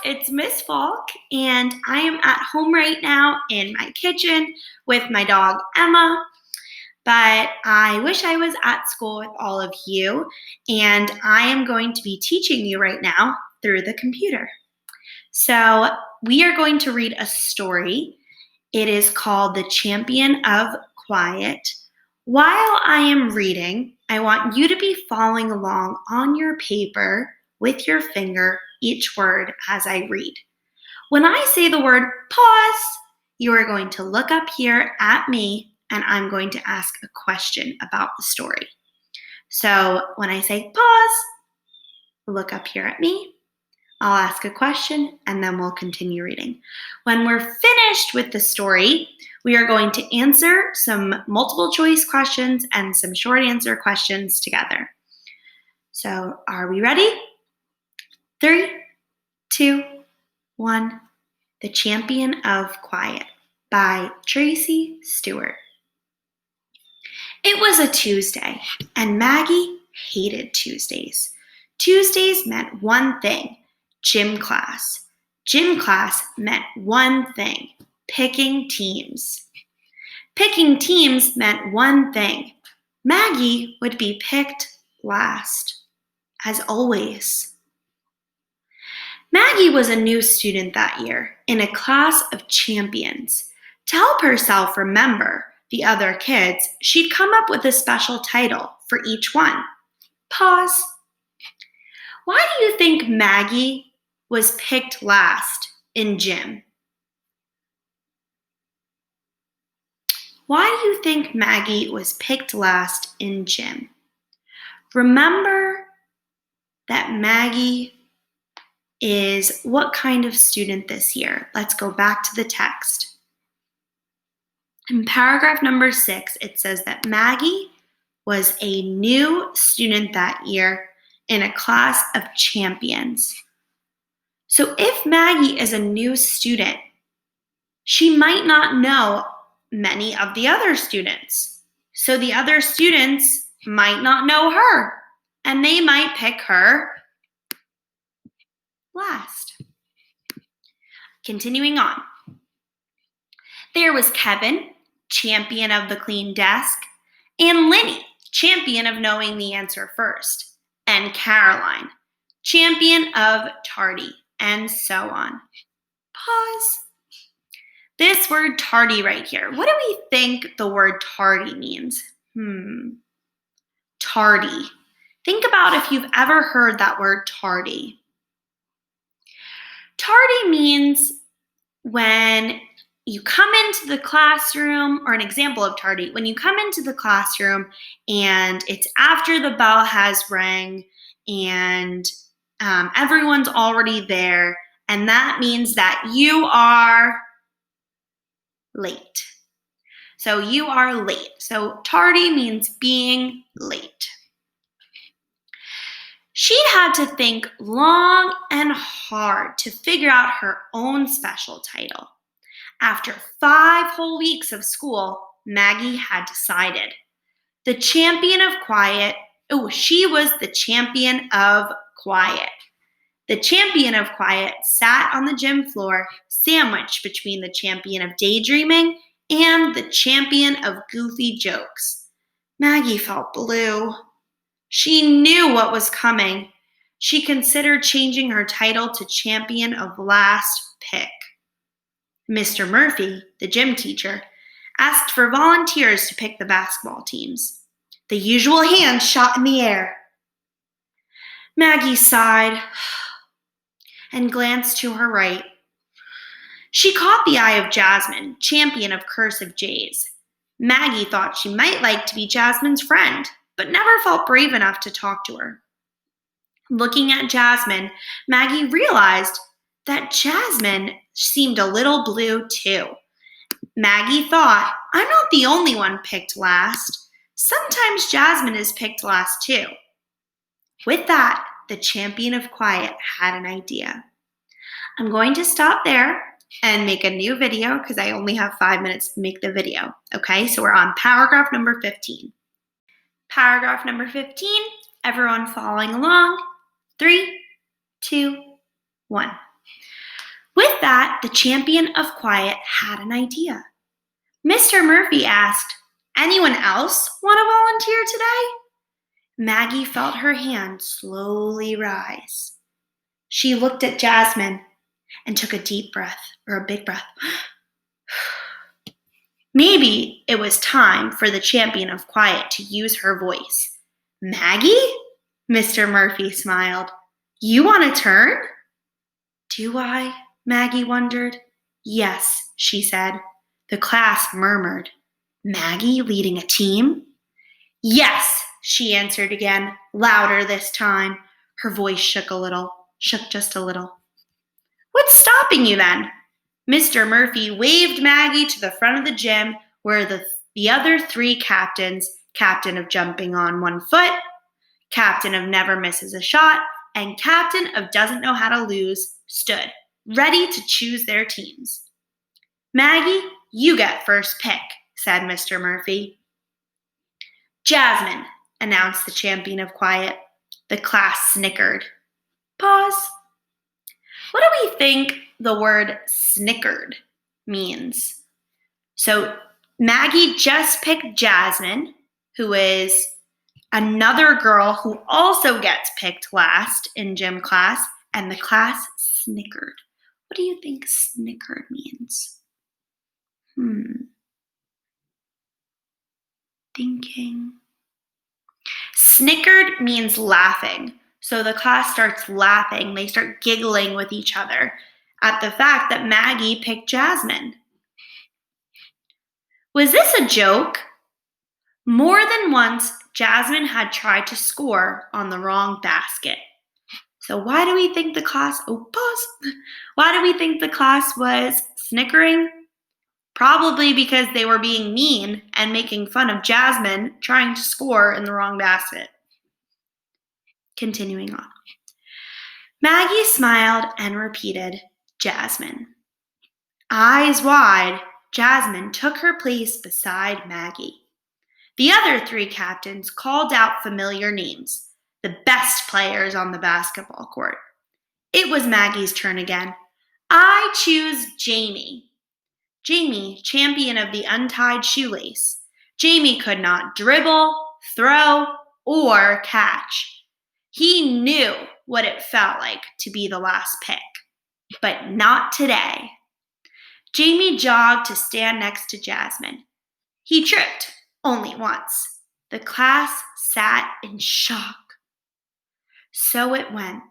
it's Miss Falk, and I am at home right now in my kitchen with my dog Emma. But I wish I was at school with all of you, and I am going to be teaching you right now through the computer. So, we are going to read a story. It is called The Champion of Quiet. While I am reading, I want you to be following along on your paper with your finger each word as I read. When I say the word pause, you are going to look up here at me and I'm going to ask a question about the story. So when I say pause, look up here at me. I'll ask a question and then we'll continue reading. When we're finished with the story, we are going to answer some multiple choice questions and some short answer questions together. So are we ready? 3, 2, 1. The Champion of Quiet by Tracy Stewart. It was a Tuesday, and Maggie hated Tuesdays. Tuesdays meant one thing, gym class. Gym class meant one thing, picking teams. Picking teams meant one thing, Maggie would be picked last, as always. Maggie was a new student that year in a class of champions. To help herself remember the other kids, she'd come up with a special title for each one. Pause. Why do you think Maggie was picked last in gym? Why do you think Maggie was picked last in gym? Remember that Maggie is what kind of student this year? Let's go back to the text. In paragraph number 6, it says that Maggie was a new student that year in a class of champions. So if Maggie is a new student, she might not know many of the other students. So the other students might not know her, and they might pick her last. Continuing on. There was Kevin, champion of the clean desk, and Linny, champion of knowing the answer first, and Caroline, champion of tardy, and so on. Pause. This word tardy right here, what do we think the word tardy means? Tardy. Think about if you've ever heard that word tardy. Tardy means when you come into the classroom, or an example of tardy, when you come into the classroom and it's after the bell has rang and everyone's already there, and that means that you are late. So you are late. So tardy means being late. She'd had to think long and hard to figure out her own special title. After 5 whole weeks of school, Maggie had decided. The champion of quiet. She was the champion of quiet. The champion of quiet sat on the gym floor, sandwiched between the champion of daydreaming and the champion of goofy jokes. Maggie felt blue. She knew what was coming. She considered changing her title to champion of last pick. Mr. Murphy, the gym teacher, asked for volunteers to pick the basketball teams. The usual hands shot in the air. Maggie sighed and glanced to her right. She caught the eye of Jasmine, champion of cursive J's. Maggie thought she might like to be Jasmine's friend, but never felt brave enough to talk to her. Looking at Jasmine, Maggie realized that Jasmine seemed a little blue too. Maggie thought, I'm not the only one picked last. Sometimes Jasmine is picked last too. With that, the champion of quiet had an idea. I'm going to stop there and make a new video because I only have 5 minutes to make the video. Okay, so we're on paragraph number 15. Paragraph number 15, everyone following along. 3, 2, 1. With that, the champion of quiet had an idea. Mr. Murphy asked, "Anyone else want to volunteer today?" Maggie felt her hand slowly rise. She looked at Jasmine and took a big breath. Maybe it was time for the champion of quiet to use her voice. "Maggie?" Mr. Murphy smiled. "You want a turn?" "Do I?" Maggie wondered. "Yes," she said. The class murmured. "Maggie leading a team?" "Yes," she answered again, louder this time. Her voice shook just a little. "What's stopping you then?" Mr. Murphy waved Maggie to the front of the gym where the other three captains, captain of jumping on one foot, captain of never misses a shot, and captain of doesn't know how to lose, stood, ready to choose their teams. "Maggie, you get first pick," said Mr. Murphy. "Jasmine," announced the champion of quiet. The class snickered. Pause. What do we think the word snickered means? So Maggie just picked Jasmine, who is another girl who also gets picked last in gym class, and the class snickered. What do you think snickered means? Thinking. Snickered means laughing. So the class starts laughing. They start giggling with each other at the fact that Maggie picked Jasmine. Was this a joke? More than once, Jasmine had tried to score on the wrong basket. So why do we think the class, Why do we think the class was snickering? Probably because they were being mean and making fun of Jasmine trying to score in the wrong basket. Continuing on. Maggie smiled and repeated, "Jasmine." Eyes wide, Jasmine took her place beside Maggie. The other three captains called out familiar names, the best players on the basketball court. It was Maggie's turn again. "I choose Jamie." Jamie, champion of the untied shoelace. Jamie could not dribble, throw, or catch. He knew what it felt like to be the last pick, but not today. Jamie jogged to stand next to Jasmine. He tripped only once. The class sat in shock. So it went.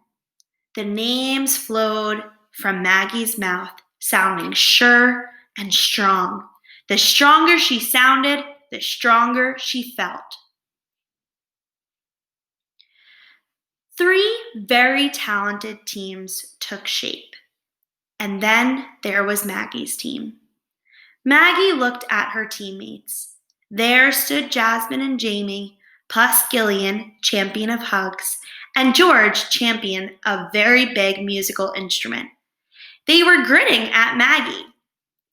The names flowed from Maggie's mouth, sounding sure and strong. The stronger she sounded, the stronger she felt. 3 very talented teams took shape. And then there was Maggie's team. Maggie looked at her teammates. There stood Jasmine and Jamie, plus Gillian, champion of hugs, and George, champion of very big musical instrument. They were grinning at Maggie.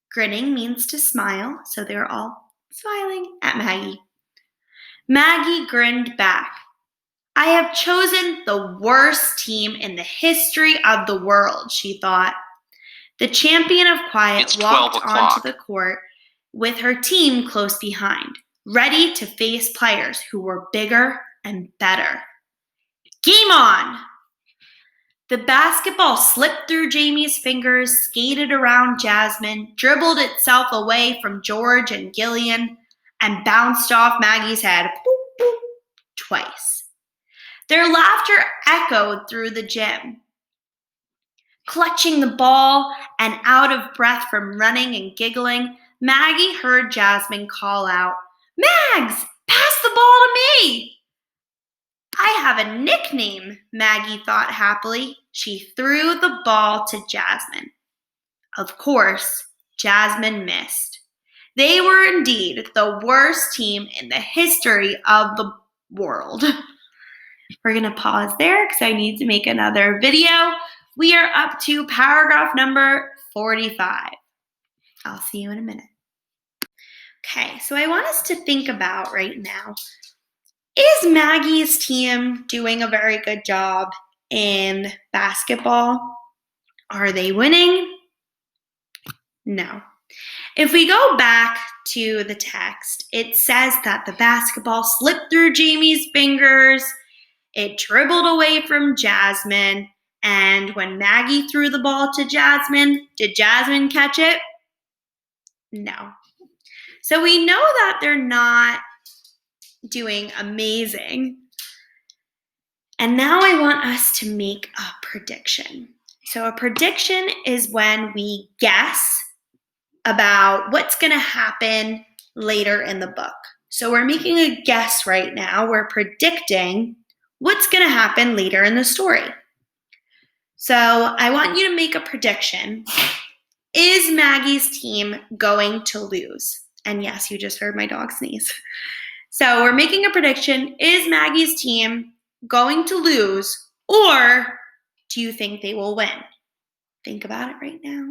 Grinning means to smile, so they were all smiling at Maggie. Maggie grinned back. "I have chosen the worst team in the history of the world," she thought. The champion of quiet walked onto the court with her team close behind, ready to face players who were bigger and better. Game on! The basketball slipped through Jamie's fingers, skated around Jasmine, dribbled itself away from George and Gillian, and bounced off Maggie's head boop, boop, twice. Their laughter echoed through the gym. Clutching the ball and out of breath from running and giggling, Maggie heard Jasmine call out, "Mags, pass the ball to me!" "I have a nickname," Maggie thought happily. She threw the ball to Jasmine. Of course, Jasmine missed. They were indeed the worst team in the history of the world. We're going to pause there because I need to make another video. We are up to paragraph number 45. I'll see you in a minute. Okay, so I want us to think about right now, is Maggie's team doing a very good job in basketball? Are they winning? No. If we go back to the text, it says that the basketball slipped through Jamie's fingers, it dribbled away from Jasmine, and when Maggie threw the ball to Jasmine, did Jasmine catch it? No. So we know that they're not doing amazing. And now I want us to make a prediction. So a prediction is when we guess about what's going to happen later in the book. So we're making a guess right now. We're predicting what's going to happen later in the story. So I want you to make a prediction. Is Maggie's team going to lose? And yes, you just heard my dog sneeze. So we're making a prediction. Is Maggie's team going to lose, or do you think they will win? Think about it right now.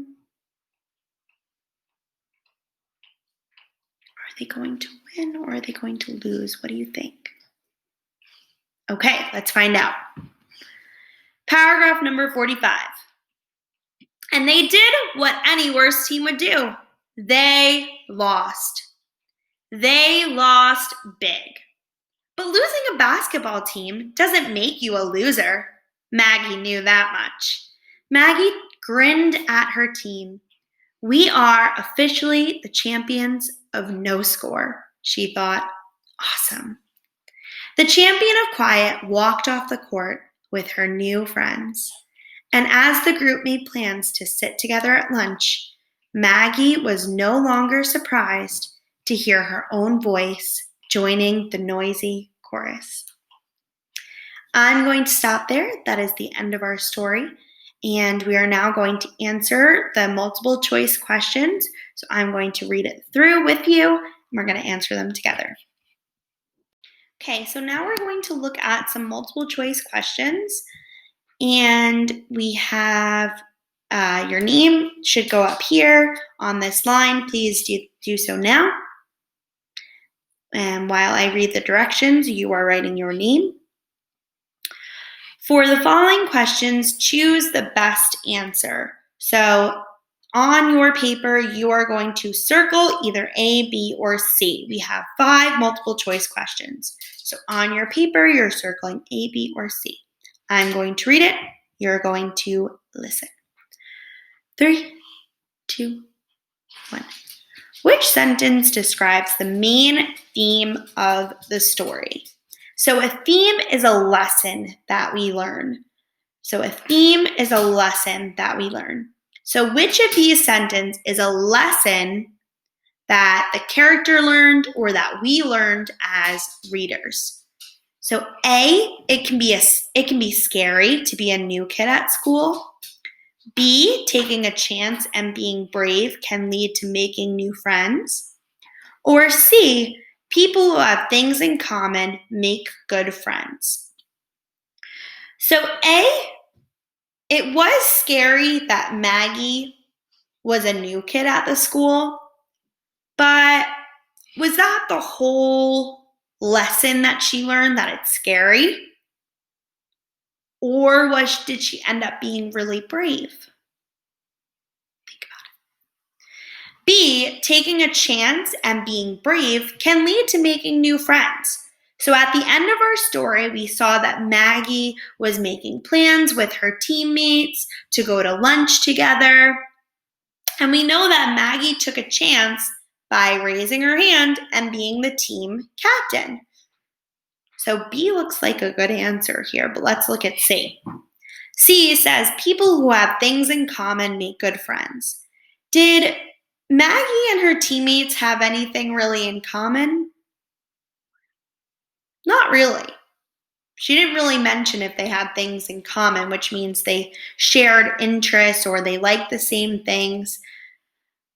Are they going to win, or are they going to lose? What do you think? Okay, let's find out. Paragraph number 45. And they did what any worse team would do. They lost. They lost big. But losing a basketball team doesn't make you a loser. Maggie knew that much. Maggie grinned at her team. We are officially the champions of no score, she thought. Awesome. The champion of quiet walked off the court with her new friends. And as the group made plans to sit together at lunch, Maggie was no longer surprised to hear her own voice joining the noisy chorus. I'm going to stop there. That is the end of our story. And we are now going to answer the multiple choice questions. So I'm going to read it through with you, and we're going to answer them together. Okay, so now we're going to look at some multiple choice questions. And we have your name should go up here on this line. Please do so now. And while I read the directions, you are writing your name. For the following questions, choose the best answer. So on your paper, you are going to circle either A, B, or C. We have 5 multiple choice questions. So on your paper, you're circling A, B, or C. I'm going to read it. You're going to listen. 3, 2, 1. Which sentence describes the main theme of the story? So a theme is a lesson that we learn. So which of these sentences is a lesson that the character learned or that we learned as readers? So A, it can be scary to be a new kid at school. B, taking a chance and being brave can lead to making new friends. Or C, people who have things in common make good friends. So A, it was scary that Maggie was a new kid at the school, but was that the whole lesson that she learned, that it's scary? Or did she end up being really brave? Think about it. B, taking a chance and being brave can lead to making new friends. So at the end of our story, we saw that Maggie was making plans with her teammates to go to lunch together. And we know that Maggie took a chance by raising her hand and being the team captain. So B looks like a good answer here, but let's look at C. C says people who have things in common make good friends. Did Maggie and her teammates have anything really in common? Not really. She didn't really mention if they had things in common, which means they shared interests or they liked the same things.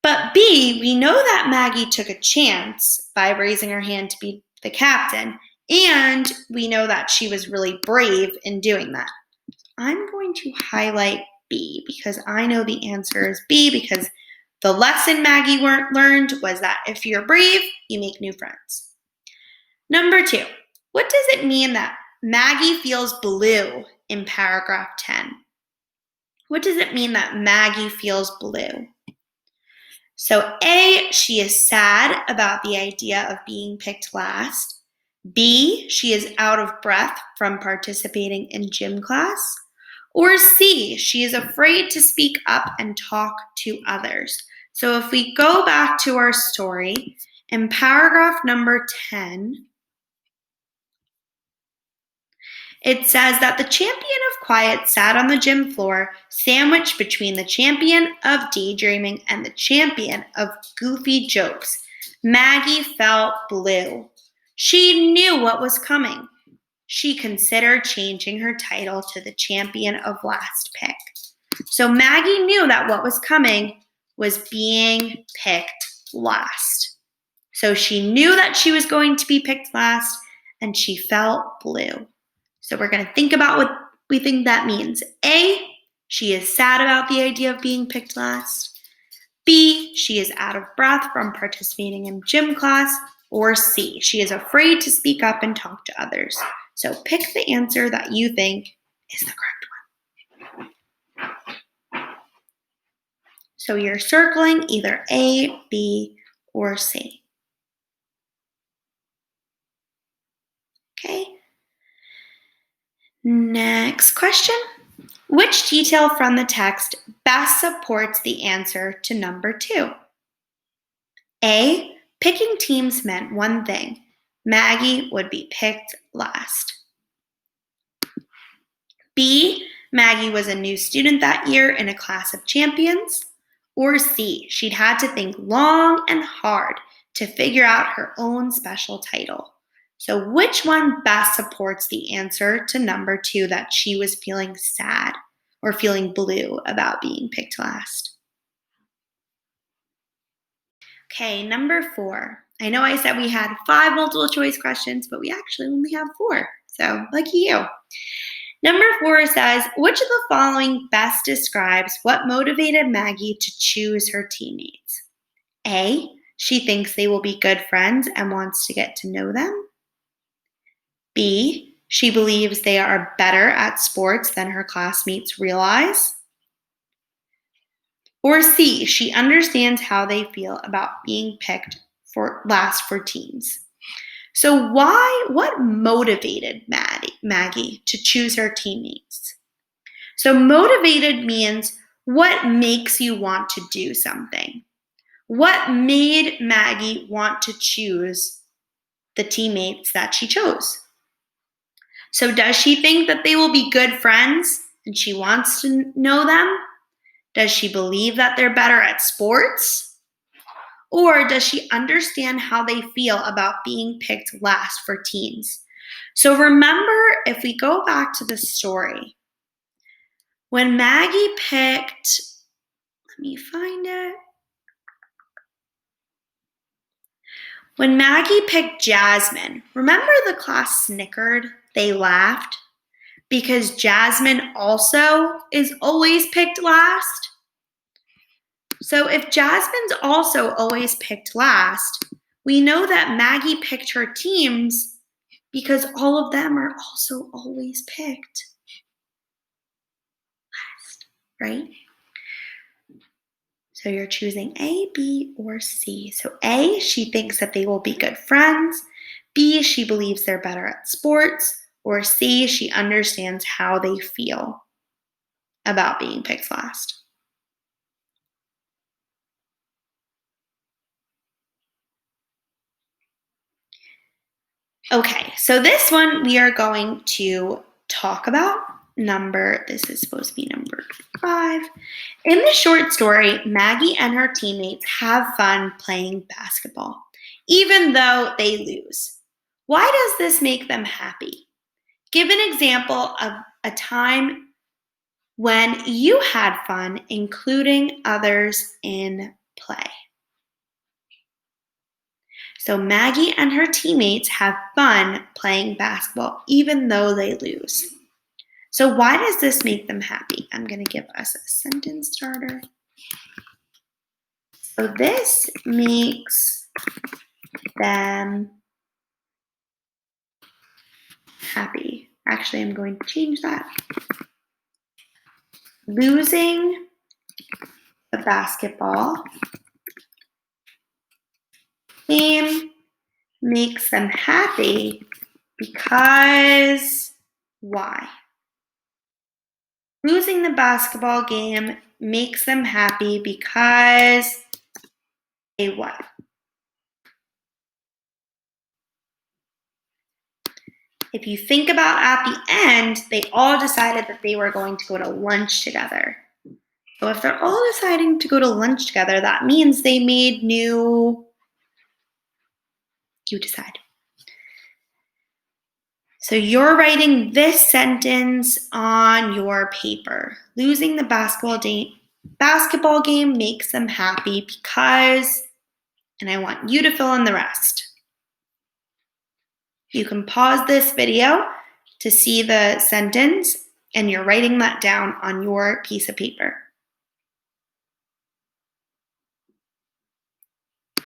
But B, we know that Maggie took a chance by raising her hand to be the captain, and we know that she was really brave in doing that. I'm going to highlight B because I know the answer is B, because the lesson Maggie learned was that if you're brave, you make new friends. Number 2, what does it mean that Maggie feels blue in paragraph 10? What does it mean that Maggie feels blue? So A, she is sad about the idea of being picked last. B, she is out of breath from participating in gym class. Or C, she is afraid to speak up and talk to others. So if we go back to our story, in paragraph number 10, it says that the champion of quiet sat on the gym floor, sandwiched between the champion of daydreaming and the champion of goofy jokes. Maggie felt blue. She knew what was coming. She considered changing her title to the champion of last pick. So Maggie knew that what was coming was being picked last. So she knew that she was going to be picked last, and she felt blue. So we're going to think about what we think that means. A, she is sad about the idea of being picked last. B, she is out of breath from participating in gym class. Or C, she is afraid to speak up and talk to others. So pick the answer that you think is the correct one. So you're circling either A, B, or C. Okay. Next question. Which detail from the text best supports the answer to number 2? A, picking teams meant one thing. Maggie would be picked last. B, Maggie was a new student that year in a class of champions. Or C, she'd had to think long and hard to figure out her own special title. So which one best supports the answer to number 2, that she was feeling sad or feeling blue about being picked last? Okay, number 4. I know I said we had 5 multiple choice questions, but we actually only have 4. So lucky you. Number 4 says, which of the following best describes what motivated Maggie to choose her teammates? A, she thinks they will be good friends and wants to get to know them. B, she believes they are better at sports than her classmates realize. Or C, she understands how they feel about being picked for last for teams. So what motivated Maggie to choose her teammates? So motivated means what makes you want to do something. What made Maggie want to choose the teammates that she chose? So does she think that they will be good friends and she wants to know them? Does she believe that they're better at sports? Or does she understand how they feel about being picked last for teams? So remember, if we go back to the story, when Maggie picked, let me find it. When Maggie picked Jasmine, remember the class snickered? They laughed because Jasmine also is always picked last. So if Jasmine's also always picked last, we know that Maggie picked her teams because all of them are also always picked last, right? So you're choosing A, B, or C. So A, she thinks that they will be good friends. B, she believes they're better at sports. Or C, she understands how they feel about being picked last. Okay, so this one we are going to talk about. This is supposed to be number 5. In the short story, Maggie and her teammates have fun playing basketball, even though they lose. Why does this make them happy? Give an example of a time when you had fun, including others in play. So Maggie and her teammates have fun playing basketball, even though they lose. So why does this make them happy? I'm going to give us a sentence starter. So this makes them happy. Actually, I'm going to change that. Losing the basketball game makes them happy because why? Losing the basketball game makes them happy because they what? If you think about at the end, they all decided that they were going to go to lunch together. So if they're all deciding to go to lunch together, that means they made new, you decide. So you're writing this sentence on your paper. Losing the basketball game makes them happy because, and I want you to fill in the rest. You can pause this video to see the sentence, and you're writing that down on your piece of paper.